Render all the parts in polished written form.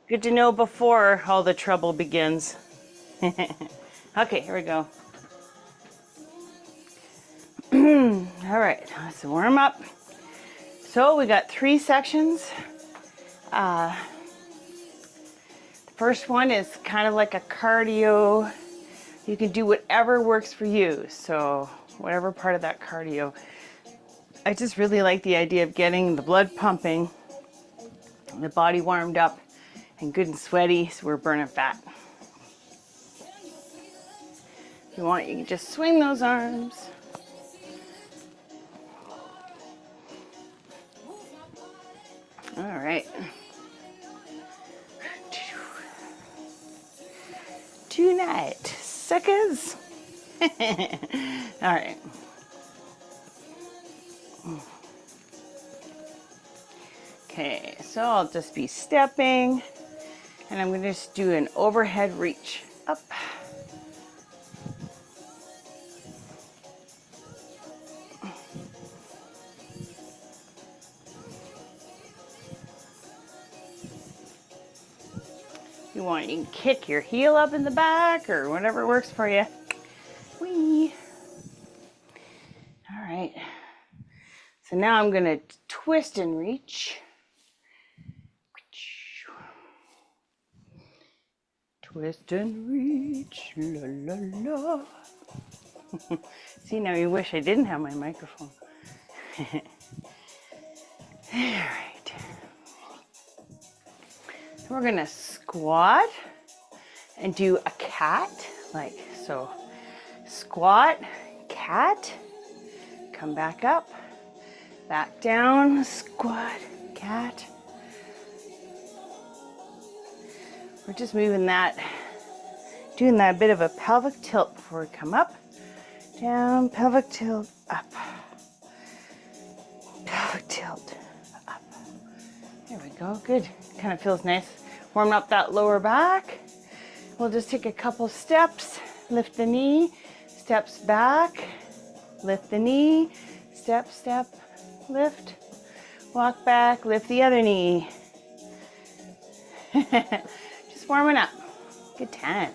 Good to know before all the trouble begins. Okay, here we go. All right, let's warm up. So we got 3 sections. The first one is kind of like a cardio. You can do whatever works for you. So whatever part of that cardio. I just really like the idea of getting the blood pumping, the body warmed up and good and sweaty, so we're burning fat. If you want, you can just swing those arms. All right. 2 night suckers. All right. Okay, so I'll just be stepping, and I'm going to just do an overhead reach up. You want, you can kick your heel up in the back or whatever works for you. Whee! All right. So now I'm going to twist and reach. Twist and reach, la la la. See, now you wish I didn't have my microphone. All right. So we're gonna squat and do a cat, like so. Squat, cat, come back up, back down, squat, cat. We're just moving that, doing that bit of a pelvic tilt before we come up, down, pelvic tilt, up, pelvic tilt, up. There we go, good. Kind of feels nice. Warming up that lower back. We'll just take a couple steps, lift the knee, steps back, lift the knee, step, step, lift, walk back, lift the other knee. Warming up. Good times.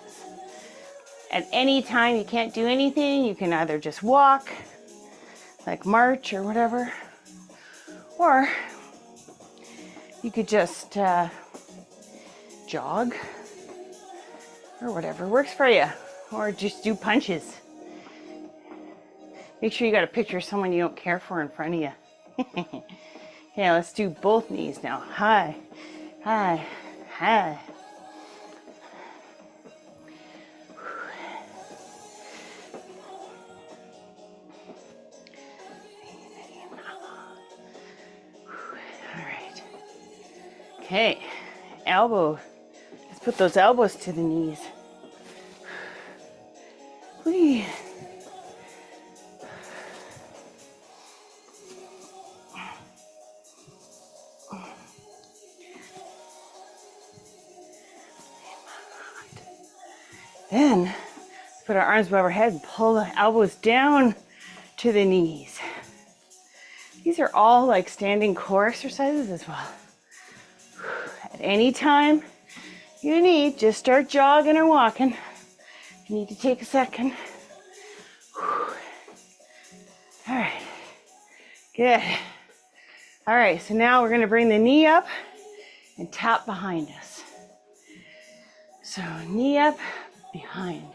At any time you can't do anything, you can either just walk, like march or whatever, or you could just jog or whatever works for you, or just do punches. Make sure you got a picture of someone you don't care for in front of you. Yeah, let's do both knees now. High, high, high. Okay, elbow. Let's put those elbows to the knees. Whee. Then, put our arms above our head and pull the elbows down to the knees. These are all like standing core exercises as well. At any time you need, just start jogging or walking. You need to take a second. All right, good. All right, so now we're gonna bring the knee up and tap behind us. So knee up, behind.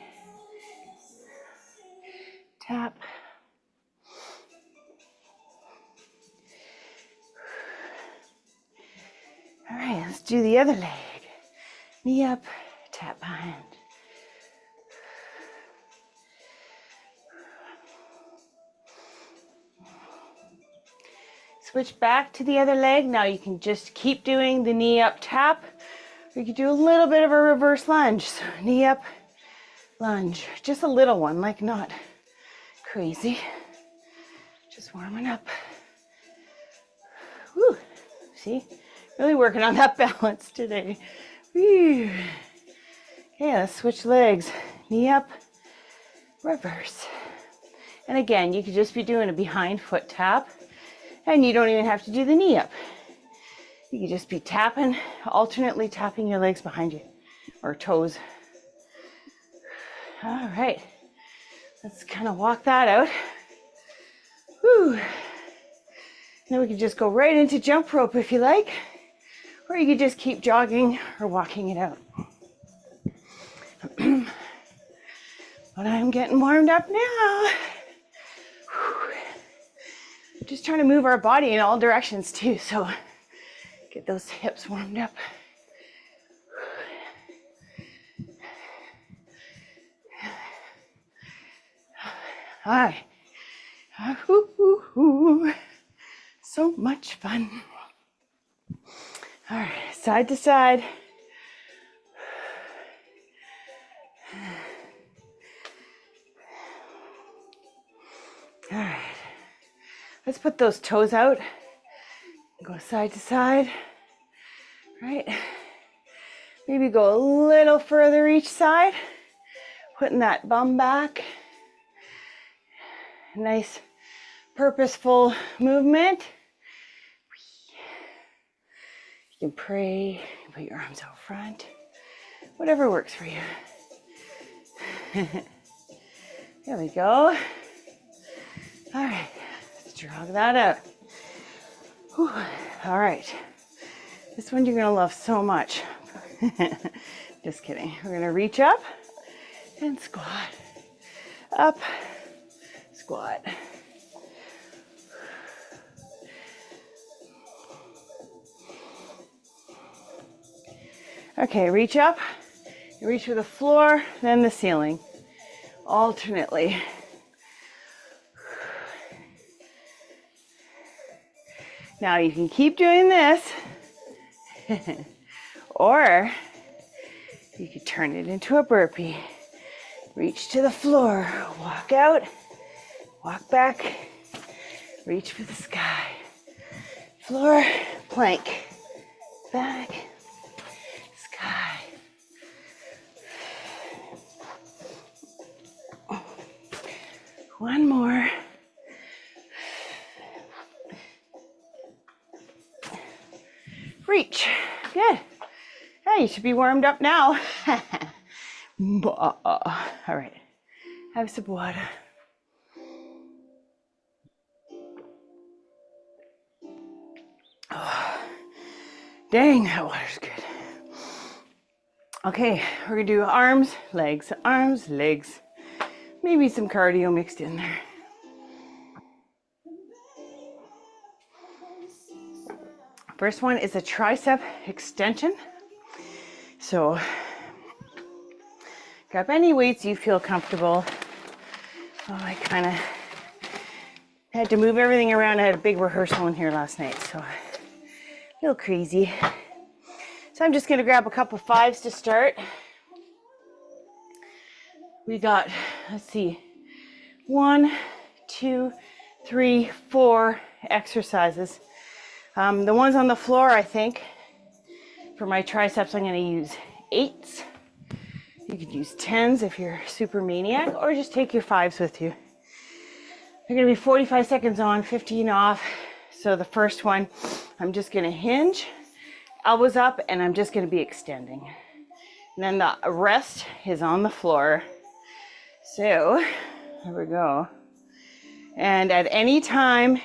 Tap. All right, let's do the other leg. Knee up, tap behind. Switch back to the other leg. Now you can just keep doing the knee up tap, or you can do a little bit of a reverse lunge. So knee up, lunge. Just a little one, like not crazy. Just warming up. Woo. See? Really working on that balance today. Woo. Okay, let's switch legs. Knee up, reverse. And again, you could just be doing a behind foot tap, and you don't even have to do the knee up. You can just be tapping, alternately tapping your legs behind you, or toes. All right, let's kind of walk that out. Whew. Then we can just go right into jump rope if you like, or you could just keep jogging or walking it out. But I'm getting warmed up now. Whew. Just trying to move our body in all directions too, so get those hips warmed up. Hi. So much fun. All right, side to side. All right, let's put those toes out. Go side to side, right? Maybe go a little further each side, putting that bum back. Nice, purposeful movement. You can pray, you can put your arms out front, whatever works for you. There we go. All right, let's jog that out. Whew. All right, this one you're gonna love so much. Just kidding. We're gonna reach up and squat. Up, squat. Okay, reach up. You reach for the floor, then the ceiling. Alternately. Now you can keep doing this, or you could turn it into a burpee. Reach to the floor, walk out, walk back, reach for the sky. Floor, plank, back, sky. One more. Reach. Good. Hey, you should be warmed up now. All right. Have some water. Oh, dang, that water's good. Okay, we're gonna do arms, legs, maybe some cardio mixed in there. First one is a tricep extension. So grab any weights you feel comfortable. Oh, I kind of had to move everything around. I had a big rehearsal in here last night, so a little crazy. So I'm just gonna grab a couple fives to start. We got, let's see, 1, 2, 3, 4 exercises. The ones on the floor, I think, for my triceps, I'm gonna use 8s. You could use 10s if you're super maniac, or just take your 5s with you. They're gonna be 45 seconds on, 15 off. So the first one, I'm just gonna hinge, elbows up, and I'm just gonna be extending. And then the rest is on the floor. So, here we go. And at any time,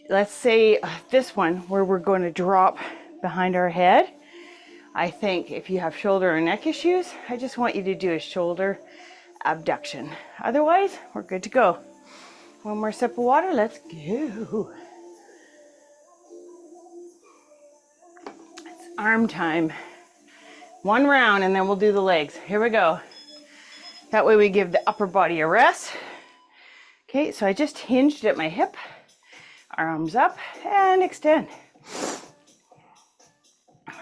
let's say this one where we're going to drop behind our head, I think if you have shoulder or neck issues, I just want you to do a shoulder abduction. Otherwise, we're good to go. One more sip of water, let's go. It's arm time. One round and then we'll do the legs. Here we go. That way we give the upper body a rest. Okay, so I just hinged at my hip, arms up and extend.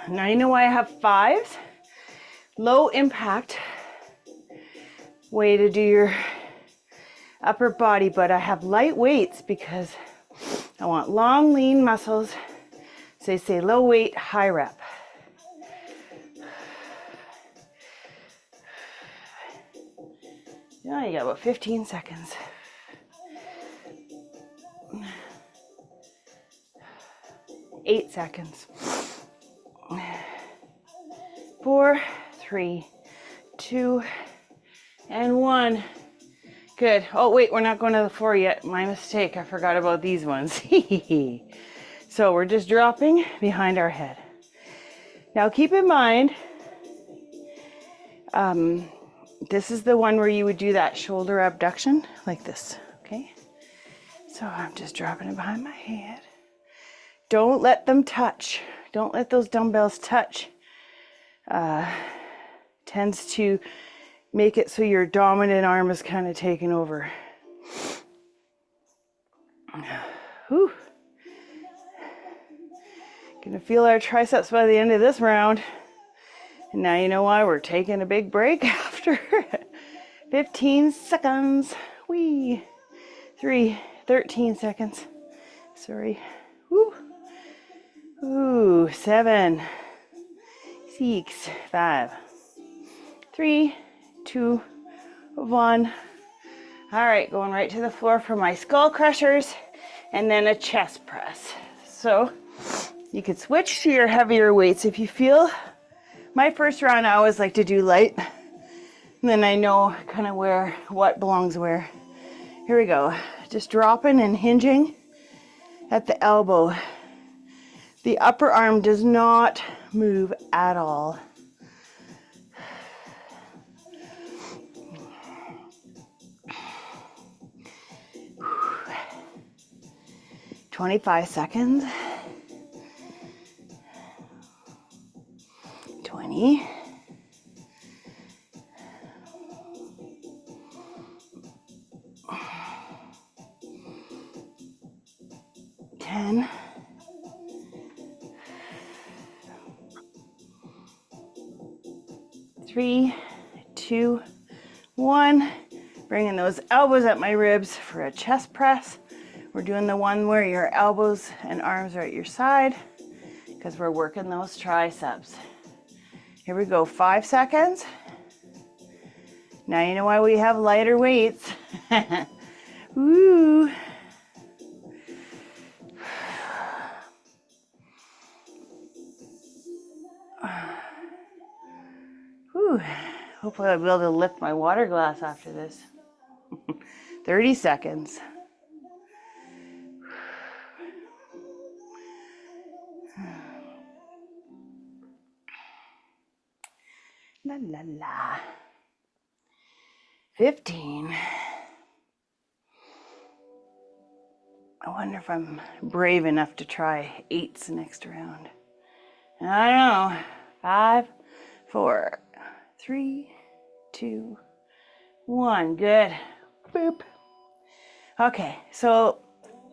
Now you know why I have 5s? Low impact way to do your upper body, but I have light weights because I want long, lean muscles. So they say low weight, high rep. Now you got about 15 seconds. 8 seconds. 4, 3, 2, and 1. Good. Oh, wait, we're not going to the floor yet. My mistake. I forgot about these ones. So we're just dropping behind our head. Now keep in mind, this is the one where you would do that shoulder abduction like this, okay? So I'm just dropping it behind my head. Don't let them touch. Don't let those dumbbells touch. Tends to make it so your dominant arm is kind of taking over. Whew. Gonna feel our triceps by the end of this round. And now you know why we're taking a big break after 15 seconds. Wee. 3, 13 seconds. Sorry. Woo. Ooh, 7, 6, 5, 3, 2, 1. All right, going right to the floor for my skull crushers and then a chest press. So you could switch to your heavier weights if you feel. My first round, I always like to do light. And then I know kind of what belongs where. Here we go. Just dropping and hinging at the elbow. The upper arm does not move at all. Whew. 25 seconds. 20. 10. 3, 2, 1. Bringing those elbows at my ribs for a chest press. We're doing the one where your elbows and arms are at your side because we're working those triceps. Here we go, 5 seconds. Now you know why we have lighter weights. Woo. Whew. Hopefully I'll be able to lift my water glass after this. 30 seconds. La la la. 15. I wonder if I'm brave enough to try 8s next round. I don't know. 5, 4, 3, 2, 1. Good. Boop. Okay, so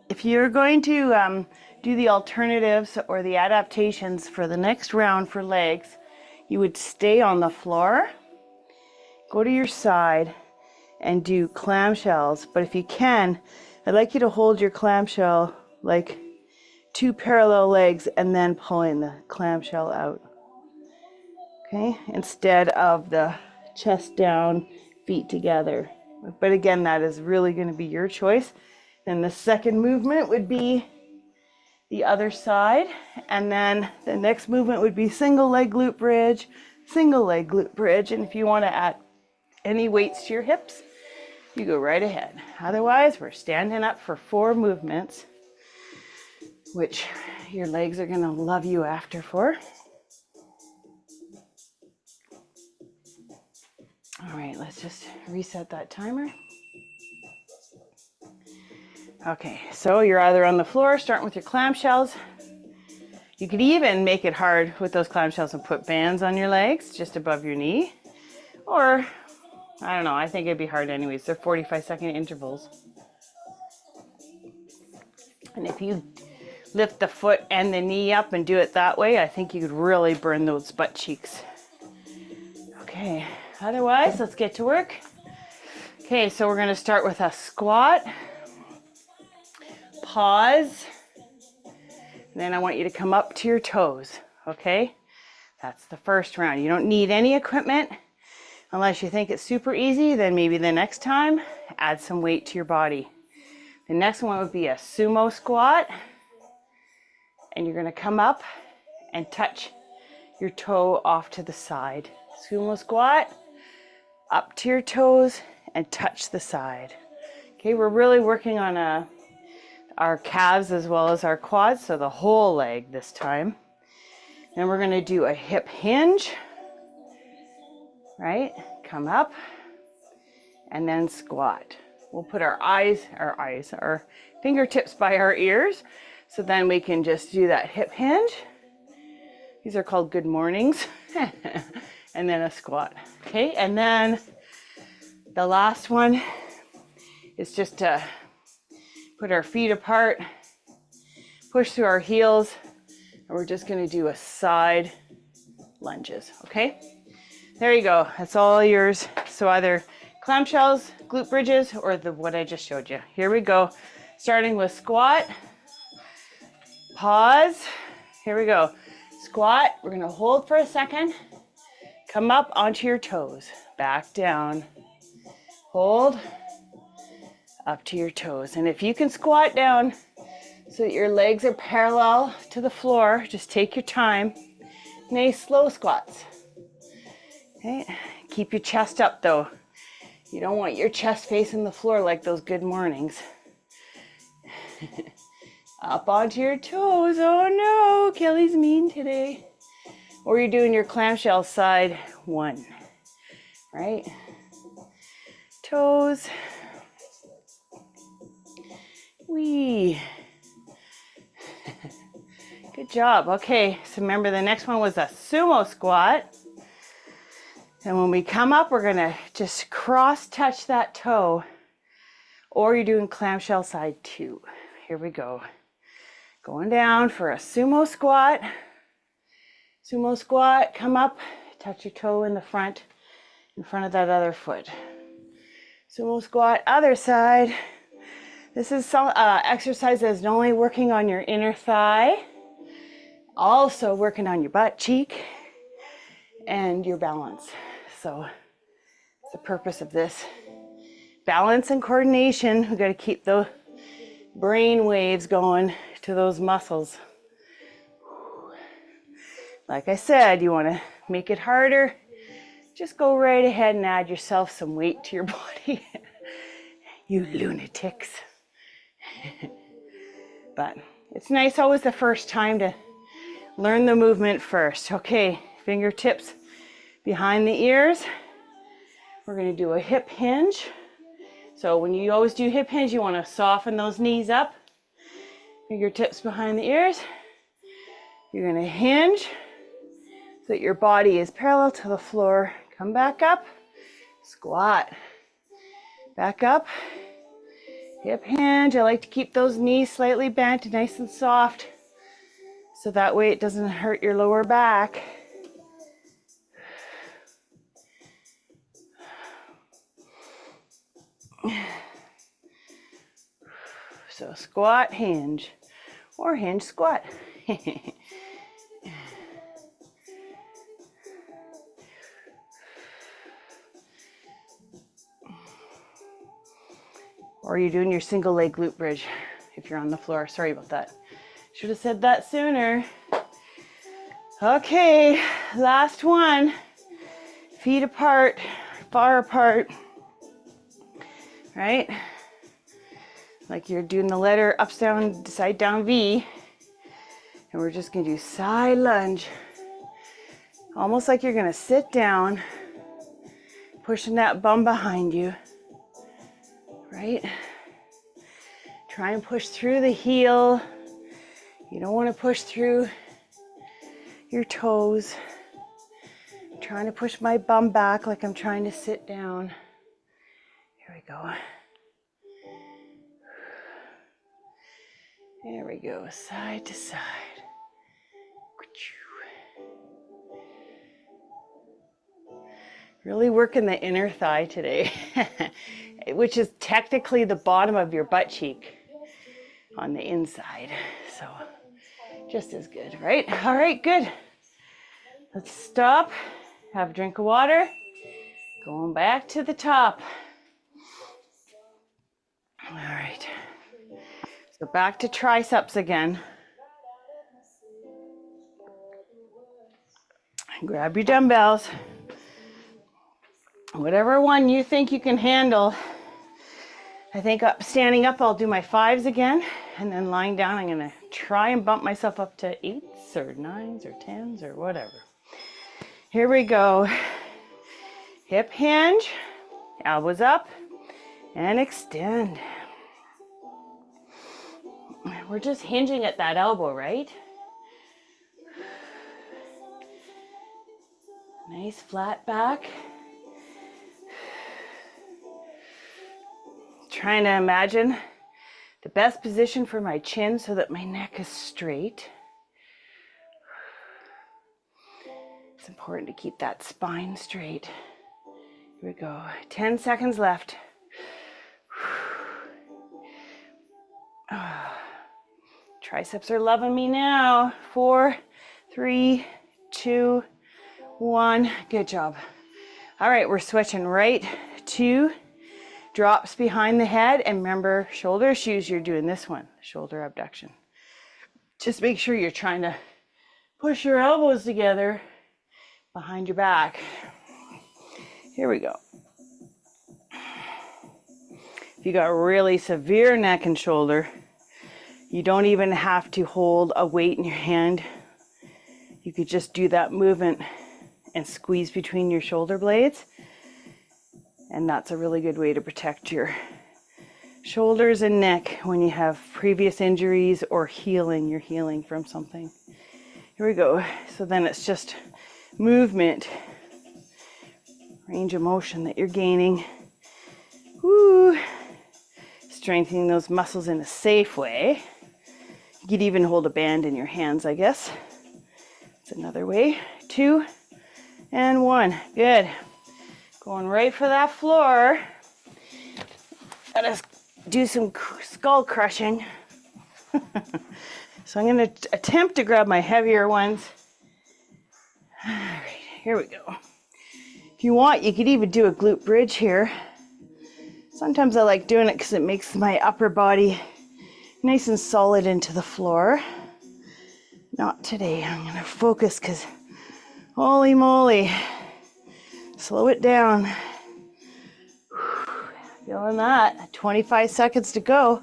if you're going to do the alternatives or the adaptations for the next round for legs, you would stay on the floor, go to your side, and do clamshells. But if you can, I'd like you to hold your clamshell like 2 parallel legs and then pulling the clamshell out. Okay, instead of the chest down, feet together. But again, that is really going to be your choice. Then the second movement would be the other side, and then the next movement would be single leg glute bridge, single leg glute bridge. And if you want to add any weights to your hips, you go right ahead. Otherwise, we're standing up for 4 movements, which your legs are going to love you after for. All right, let's just reset that timer. Okay, so you're either on the floor, starting with your clamshells. You could even make it hard with those clamshells and put bands on your legs just above your knee. Or, I don't know, I think it'd be hard anyways. They're 45-second intervals. And if you lift the foot and the knee up and do it that way, I think you could really burn those butt cheeks. Okay, otherwise, let's get to work. Okay, so we're gonna start with a squat. Pause. And then I want you to come up to your toes, okay? That's the first round. You don't need any equipment unless you think it's super easy. Then maybe the next time, add some weight to your body. The next one would be a sumo squat. And you're going to come up and touch your toe off to the side. Sumo squat, up to your toes and touch the side. Okay, we're really working on our calves as well as our quads, so the whole leg this time. Then we're going to do a hip hinge, right? Come up and then squat. We'll put our fingertips by our ears, so then we can just do that hip hinge. These are called good mornings. And then a squat. Okay, and then the last one is just to put our feet apart, push through our heels, and we're just going to do a side lunges. Okay, there you go. That's all yours. So either clamshells, glute bridges, or what I just showed you. Here we go. Starting with squat, pause. Here we go. Squat. We're going to hold for a second. Come up onto your toes. Back down. Hold. Up to your toes. And if you can squat down so that your legs are parallel to the floor, just take your time. Nice slow squats. Okay. Keep your chest up though. You don't want your chest facing the floor like those good mornings. Up onto your toes. Oh no, Kelly's mean today. Or you're doing your clamshell side one, right? Toes. Wee. Good job. Okay, so remember the next one was a sumo squat. And when we come up, we're gonna just cross touch that toe, or you're doing clamshell side two. Here we go. Going down for a sumo squat. Sumo squat, come up, touch your toe in front of that other foot. Sumo squat, other side. This is some exercise that's not only working on your inner thigh, also working on your butt cheek and your balance. So that's the purpose of this. Balance and coordination. We've got to keep the brain waves going to those muscles. Like I said, you want to make it harder, just go right ahead and add yourself some weight to your body. You lunatics. But it's nice always the first time to learn the movement first. Okay, fingertips behind the ears. We're going to do a hip hinge. So when you always do hip hinge, you want to soften those knees up. Fingertips behind the ears. You're going to hinge so that your body is parallel to the floor. Come back up, squat, back up, hip hinge. I like to keep those knees slightly bent, nice and soft, so that way it doesn't hurt your lower back. So squat, hinge, or hinge, squat. Or you're doing your single leg glute bridge if you're on the floor. Sorry about that. Should have said that sooner. Okay, last one. Feet apart, far apart. Right? Like you're doing the letter ups, down, side down V. And we're just gonna do side lunge. Almost like you're gonna sit down, pushing that bum behind you. Right? Try and push through the heel. You don't want to push through your toes. I'm trying to push my bum back like I'm trying to sit down. Here we go. There we go, side to side. Really working the inner thigh today, which is technically the bottom of your butt cheek on the inside. So just as good, right? All right, good. Let's stop, have a drink of water. Going back to the top. All right. So back to triceps again. Grab your dumbbells. Whatever one you think you can handle. I think standing up, I'll do my 5s again. And then lying down, I'm gonna try and bump myself up to 8s or 9s or 10s or whatever. Here we go. Hip hinge, elbows up, and extend. We're just hinging at that elbow, right? Nice flat back. Trying to imagine the best position for my chin so that my neck is straight. It's important to keep that spine straight. Here we go. 10 seconds left. Triceps are loving me now. 4, 3, 2, 1. Good job. All right, we're switching right to drops behind the head. And remember, shoulder issues, you're doing this one, shoulder abduction. Just make sure you're trying to push your elbows together behind your back. Here we go. If you got really severe neck and shoulder, you don't even have to hold a weight in your hand. You could just do that movement and squeeze between your shoulder blades. And that's a really good way to protect your shoulders and neck when you have previous injuries or you're healing from something. Here we go. So then it's just movement, range of motion that you're gaining. Woo! Strengthening those muscles in a safe way. You could even hold a band in your hands, I guess. It's another way. 2 and 1. Good. Going right for that floor. Let us do some skull crushing. So I'm going to attempt to grab my heavier ones. All right, here we go. If you want, you could even do a glute bridge here. Sometimes I like doing it because it makes my upper body nice and solid into the floor. Not today. I'm going to focus because holy moly. Slow it down. Feeling that. 25 seconds to go.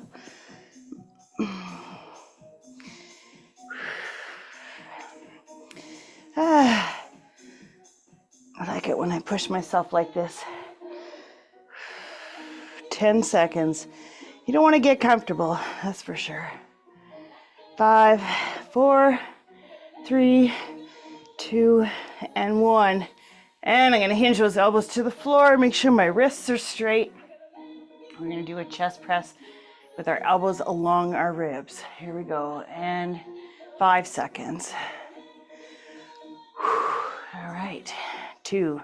I like it when I push myself like this. 10 seconds. You don't want to get comfortable, that's for sure. 5, 4, 3, 2, and 1. And I'm going to hinge those elbows to the floor. Make sure my wrists are straight. We're going to do a chest press with our elbows along our ribs. Here we go. And 5 seconds. All right. 2,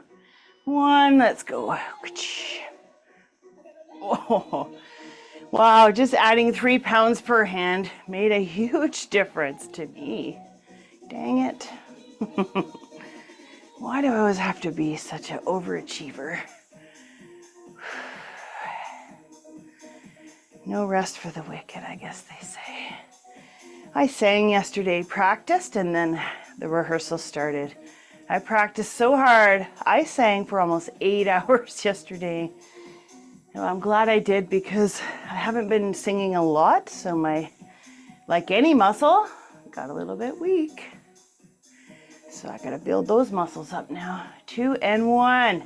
1. Let's go. Oh, wow, just adding 3 pounds per hand made a huge difference to me. Dang it. Why do I always have to be such an overachiever? No rest for the wicked, I guess they say. I sang yesterday, practiced, and then the rehearsal started. I practiced so hard. I sang for almost 8 hours yesterday. I'm glad I did because I haven't been singing a lot, so like any muscle, got a little bit weak. So I gotta build those muscles up now. 2 and 1.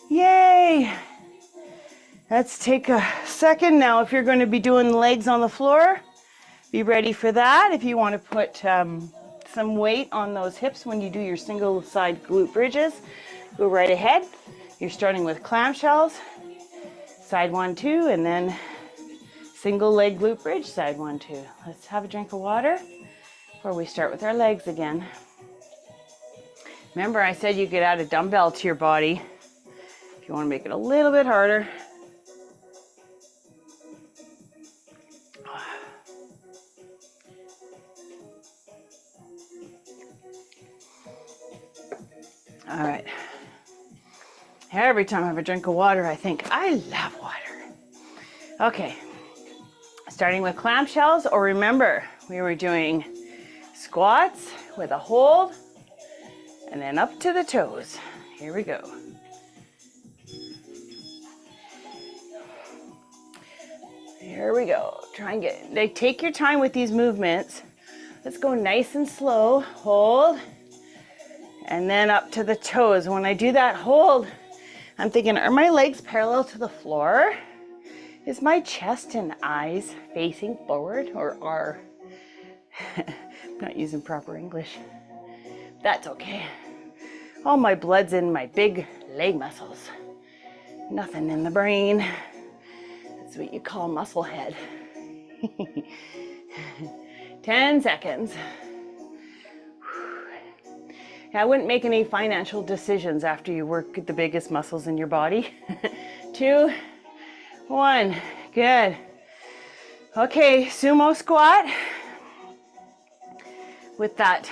Yay! Let's take a second now. If you're going to be doing legs on the floor, be ready for that. If you want to put some weight on those hips when you do your single side glute bridges, go right ahead. You're starting with clamshells. Side 1, 2, and then single leg glute bridge, side 1, 2. Let's have a drink of water before we start with our legs again. Remember, I said you could add a dumbbell to your body if you want to make it a little bit harder. All right. Every time I have a drink of water, I think, I love water. Okay, starting with clamshells, or remember, we were doing squats with a hold, And then up to the toes. Here we go. Here we go. Try and get, take your time with these movements. Let's go nice and slow. Hold. And then up to the toes. When I do that hold, I'm thinking, are my legs parallel to the floor? Is my chest and eyes facing forward, or are? I'm not using proper English. That's okay. All my blood's in my big leg muscles. Nothing in the brain. That's what you call muscle head. 10 seconds. I wouldn't make any financial decisions after you work the biggest muscles in your body. 2, 1, good. Okay, sumo squat with that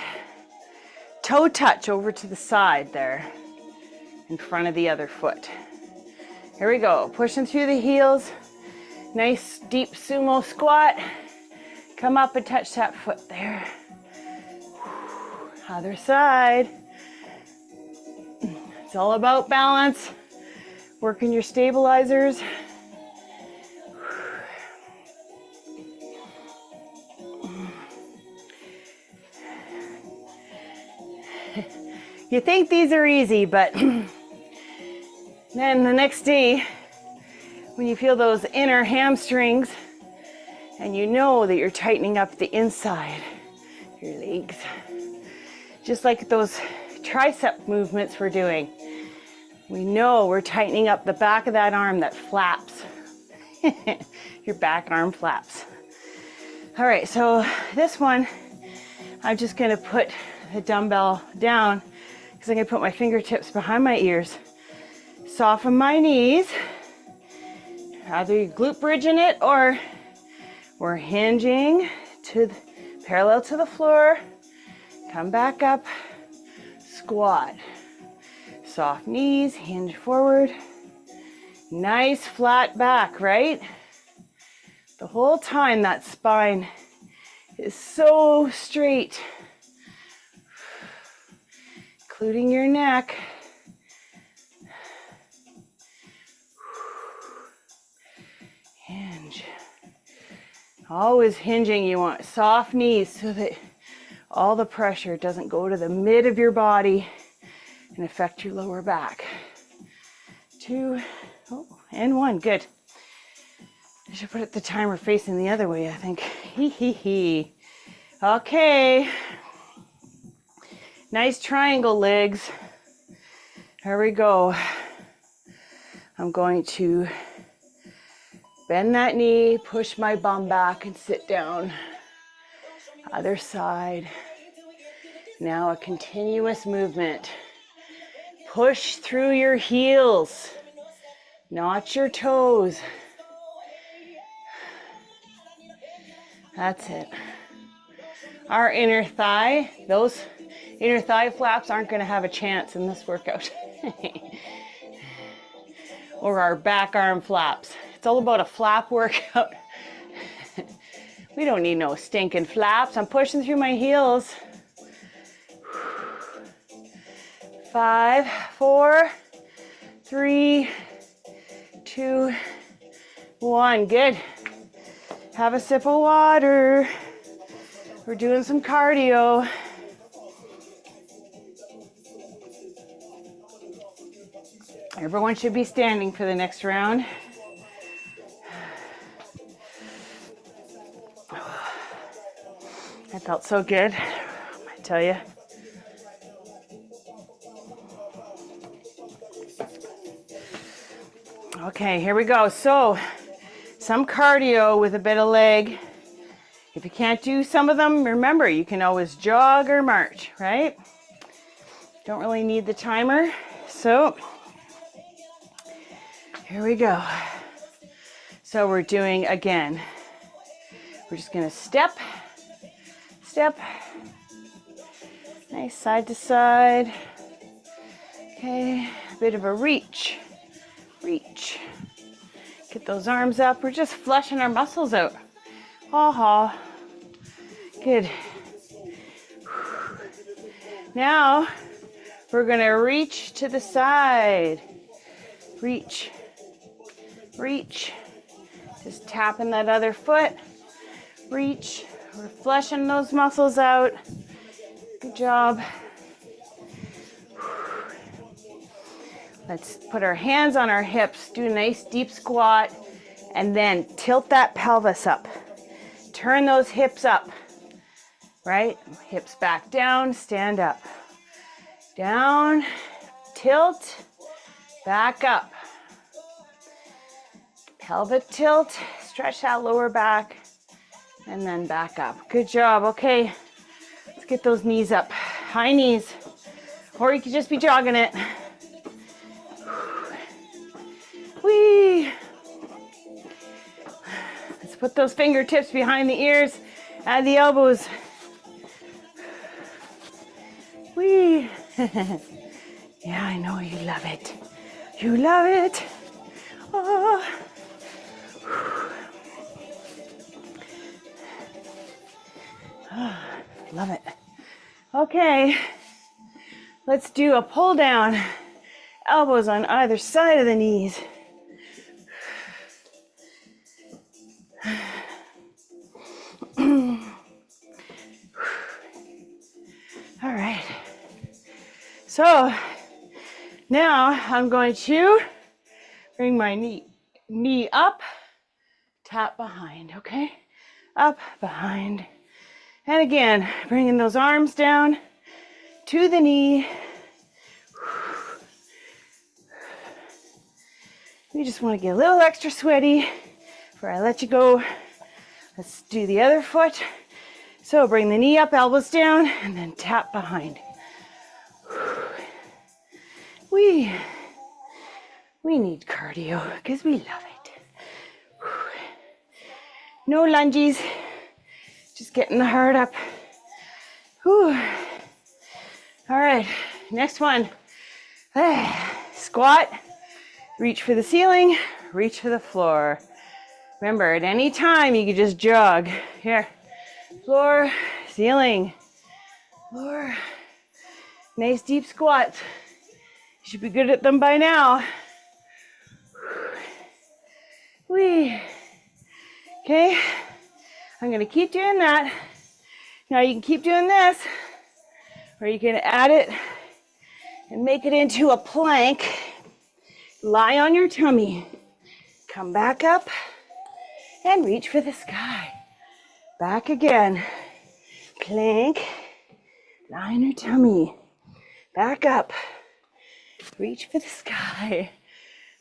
toe touch over to the side there in front of the other foot. Here we go, pushing through the heels. Nice deep sumo squat. Come up and touch that foot there. Other side. It's all about balance. Working your stabilizers. You think these are easy, but then the next day, when you feel those inner hamstrings and you know that you're tightening up the inside, your legs, just like those tricep movements we're doing, we know we're tightening up the back of that arm that flaps. Your back arm flaps. All right, so this one, I'm just gonna put the dumbbell down because I'm gonna put my fingertips behind my ears, soften my knees. Either you're glute bridging it or we're hinging to parallel to the floor. Come back up, squat. Soft knees, hinge forward. Nice flat back, right? The whole time that spine is so straight, including your neck. Hinge. Always hinging, you want soft knees so that all the pressure doesn't go to the mid of your body and affect your lower back. 2, and 1, good. I should put the timer facing the other way, I think. Okay. Nice triangle legs. Here we go. I'm going to bend that knee, push my bum back and sit down. Other side. Now a continuous movement. Push through your heels, not your toes. That's it. Our inner thigh, those inner thigh flaps aren't going to have a chance in this workout. Or our back arm flaps. It's all about a flap workout. We don't need no stinking flaps. I'm pushing through my heels. 5, 4, 3, 2, 1. Good. Have a sip of water. We're doing some cardio. Everyone should be standing for the next round. That felt so good, I tell you. Okay, here we go. So, some cardio with a bit of leg. If you can't do some of them, remember, you can always jog or march, right? Don't really need the timer. So, here we go. So we're doing, again, we're just gonna step, step, nice side to side. Okay, a bit of a reach, reach. Get those arms up. We're just fleshing our muscles out. Ha. Good. Now We're gonna reach to the side. Reach, reach. Just tapping that other foot. Reach. We're fleshing those muscles out. Good job. Let's put our hands on our hips, do a nice deep squat, and then tilt that pelvis up. Turn those hips up, right? Hips back down, stand up. Down, tilt, back up. Pelvic tilt, stretch that lower back, and then back up. Good job. Okay, let's get those knees up. High knees, or you could just be jogging it. Whee! Let's put those fingertips behind the ears, add the elbows. Whee! Yeah, I know you love it. You love it. Oh. Oh, love it. Okay, let's do a pull down. Elbows on either side of the knees. All right. So now I'm going to bring my knee up, tap behind, okay? Up, behind. And again, bringing those arms down to the knee. You just want to get a little extra sweaty before I let you go. Let's do the other foot. So bring the knee up, elbows down, and then tap behind. We need cardio because we love it. No lunges, just getting the heart up. Whew. All right, next one. Squat, reach for the ceiling, reach for the floor. Remember, at any time you can just jog. Here, floor, ceiling, floor. Nice deep squats. You should be good at them by now. Whee. Okay, I'm gonna keep doing that. Now you can keep doing this, or you can add it and make it into a plank. Lie on your tummy. Come back up and reach for the sky. Back again. Plank. Lie on your tummy. Back up. Reach for the sky.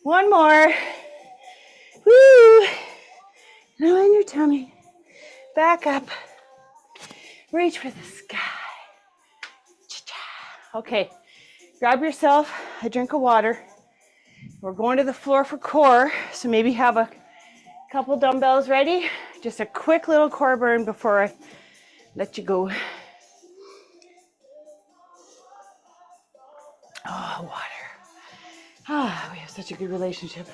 One more. Woo! Lie on your tummy. Back up. Reach for the sky. Okay, grab yourself a drink of water. We're going to the floor for core, so maybe have a couple dumbbells ready. Just a quick little core burn before I let you go. Oh, water. Ah, we have such a good relationship.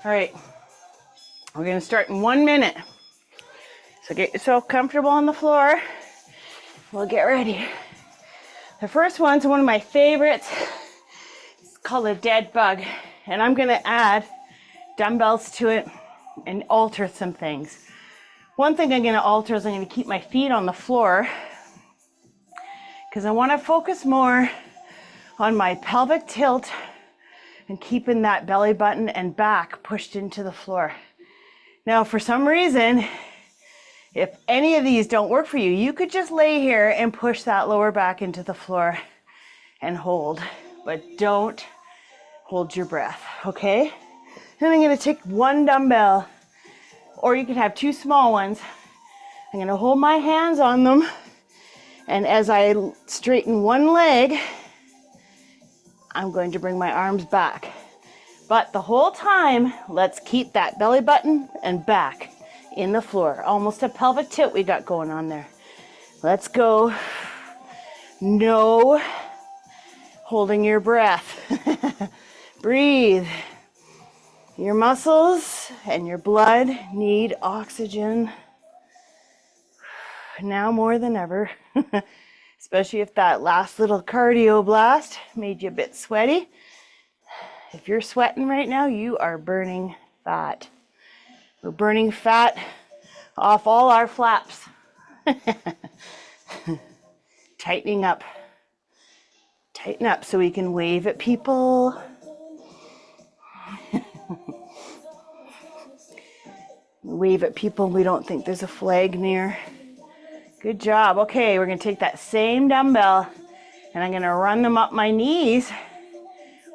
All right, we're gonna start in 1 minute. So get yourself comfortable on the floor. We'll get ready. The first one's one of my favorites. It's called a dead bug. And I'm gonna add dumbbells to it and alter some things. One thing I'm gonna alter is I'm gonna keep my feet on the floor because I wanna focus more on my pelvic tilt and keeping that belly button and back pushed into the floor. Now, for some reason, if any of these don't work for you, you could just lay here and push that lower back into the floor and hold, but don't hold your breath, okay? Then I'm gonna take one dumbbell, or you could have two small ones. I'm gonna hold my hands on them, and as I straighten one leg, I'm going to bring my arms back. But the whole time, let's keep that belly button and back in the floor. Almost a pelvic tilt we got going on there. Let's go. No holding your breath. Breathe. Your muscles and your blood need oxygen. Now more than ever, especially if that last little cardio blast made you a bit sweaty. If you're sweating right now, you are burning fat. We're burning fat off all our flaps. Tightening up. Tighten up so we can wave at people. Wave at people we don't think there's a flag near. Good job. Okay, we're going to take that same dumbbell and I'm going to run them up my knees.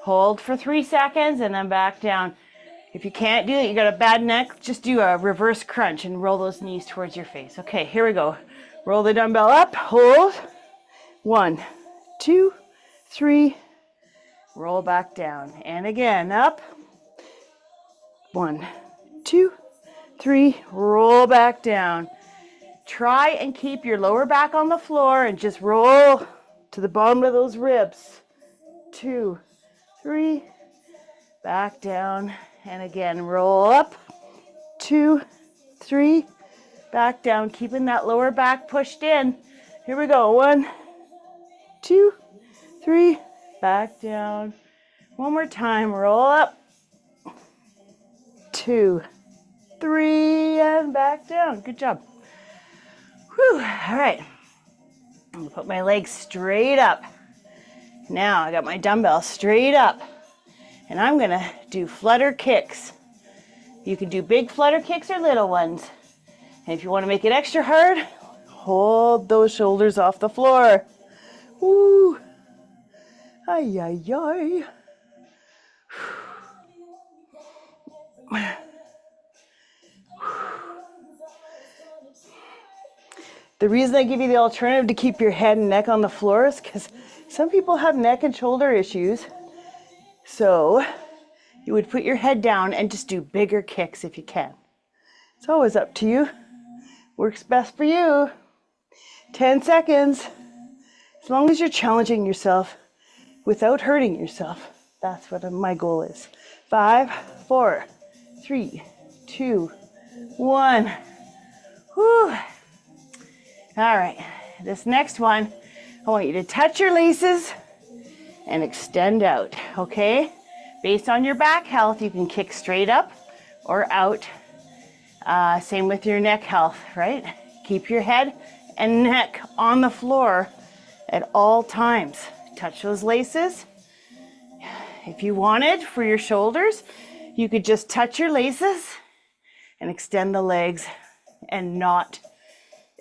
Hold for 3 seconds and then back down. If you can't do it, you got a bad neck, just do a reverse crunch and roll those knees towards your face. Okay, here we go. Roll the dumbbell up, hold. 1, 2, 3. Roll back down. And again, up. 1, 2, 3. Roll back down. Try and keep your lower back on the floor and just roll to the bottom of those ribs. 2, 3. Back down. And again, roll up. 2, 3. Back down, keeping that lower back pushed in. Here we go. 1, 2, 3. Back down. One more time. Roll up. 2, 3. And back down. Good job. Whew. All right. I'm going to put my legs straight up. Now I got my dumbbell straight up. And I'm going to do flutter kicks. You can do big flutter kicks or little ones. And if you want to make it extra hard, hold those shoulders off the floor. Woo. Ay, ay, ay. The reason I give you the alternative to keep your head and neck on the floor is because some people have neck and shoulder issues. So you would put your head down and just do bigger kicks if you can. It's always up to you. Works best for you. 10 seconds. As long as you're challenging yourself without hurting yourself. That's what my goal is. 5, 4, 3, 2, 1. Whew. All right, this next one, I want you to touch your laces and extend out, okay? Based on your back health, you can kick straight up or out. Same with your neck health, right? Keep your head and neck on the floor at all times. Touch those laces. If you wanted for your shoulders, you could just touch your laces and extend the legs and not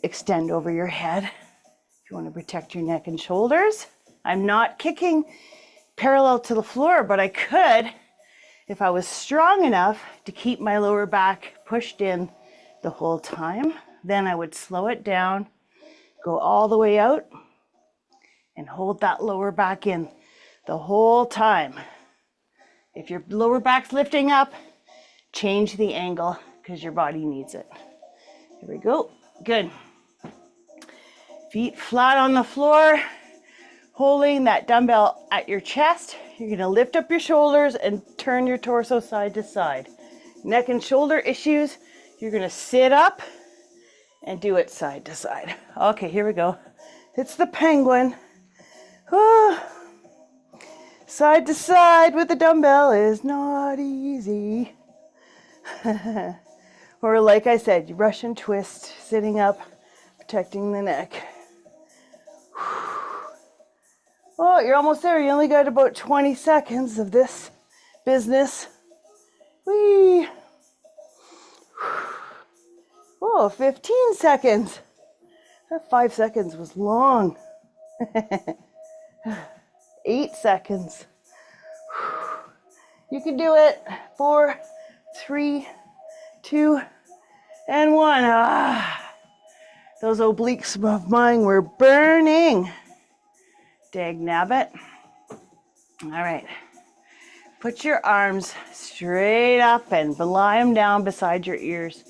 extend over your head. If you want to protect your neck and shoulders. I'm not kicking parallel to the floor, but I could if I was strong enough to keep my lower back pushed in the whole time. Then I would slow it down, go all the way out, and hold that lower back in the whole time. If your lower back's lifting up, change the angle because your body needs it. Here we go. Good. Feet flat on the floor, holding that dumbbell at your chest. You're going to lift up your shoulders and turn your torso side to side. Neck and shoulder issues, you're going to sit up and do it side to side. Okay, here we go. It's the penguin. Side to side with the dumbbell is not easy. Or like I said, you Russian twist, sitting up, protecting the neck. Oh, you're almost there. You only got about 20 seconds of this business. Whee! Oh, 15 seconds. That 5 seconds was long. 8 seconds. You can do it. 4, 3, 2, and 1. Those obliques of mine were burning. Dag nabbit. All right. Put your arms straight up and lie them down beside your ears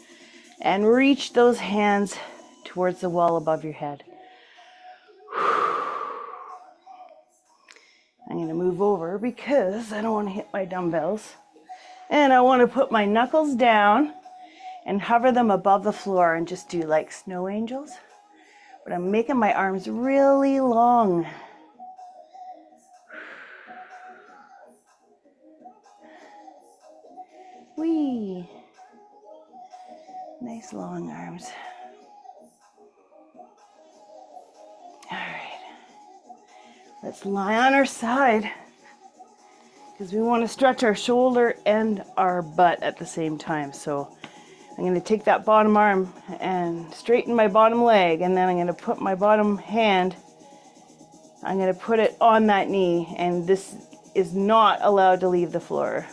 and reach those hands towards the wall above your head. I'm going to move over because I don't want to hit my dumbbells. And I want to put my knuckles down and hover them above the floor and just do like snow angels. but I'm making my arms really long. Whee! Nice long arms. All right. Let's lie on our side because we want to stretch our shoulder and our butt at the same time. So I'm going to take that bottom arm and straighten my bottom leg, and then I'm going to put my bottom hand, I'm going to put it on that knee, and this is not allowed to leave the floor.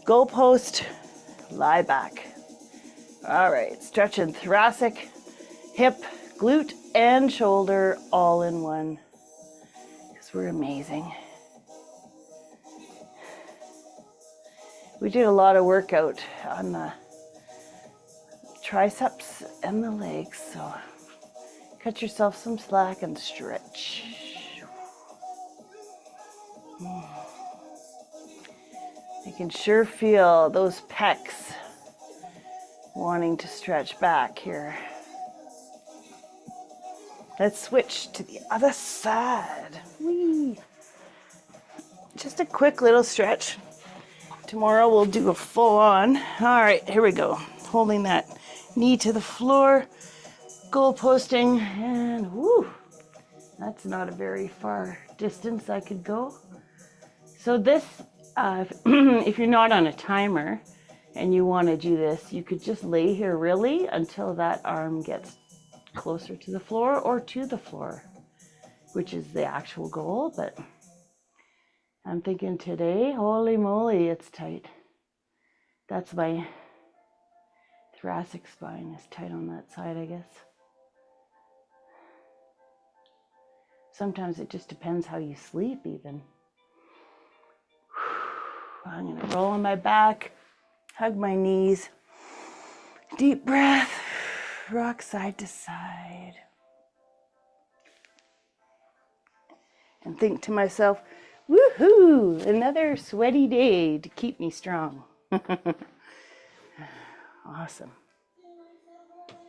Goal post, lie back. All right, stretching thoracic, hip, glute, and shoulder all in one, because we're amazing. We did a lot of workout on the triceps and the legs, so cut yourself some slack and stretch. You can sure feel those pecs wanting to stretch back here. Let's switch to the other side. Whee! Just a quick little stretch. Tomorrow we'll do a full on. All right, here we go. Holding that knee to the floor, goal posting, and whoo, that's not a very far distance I could go. So this, if you're not on a timer and you want to do this, you could just lay here really until that arm gets closer to the floor or to the floor, which is the actual goal. But I'm thinking today, holy moly, it's tight. That's my thoracic spine is tight on that side, I guess. Sometimes it just depends how you sleep even. I'm gonna roll on my back, hug my knees, deep breath, rock side to side. And think to myself, woohoo, another sweaty day to keep me strong. Awesome.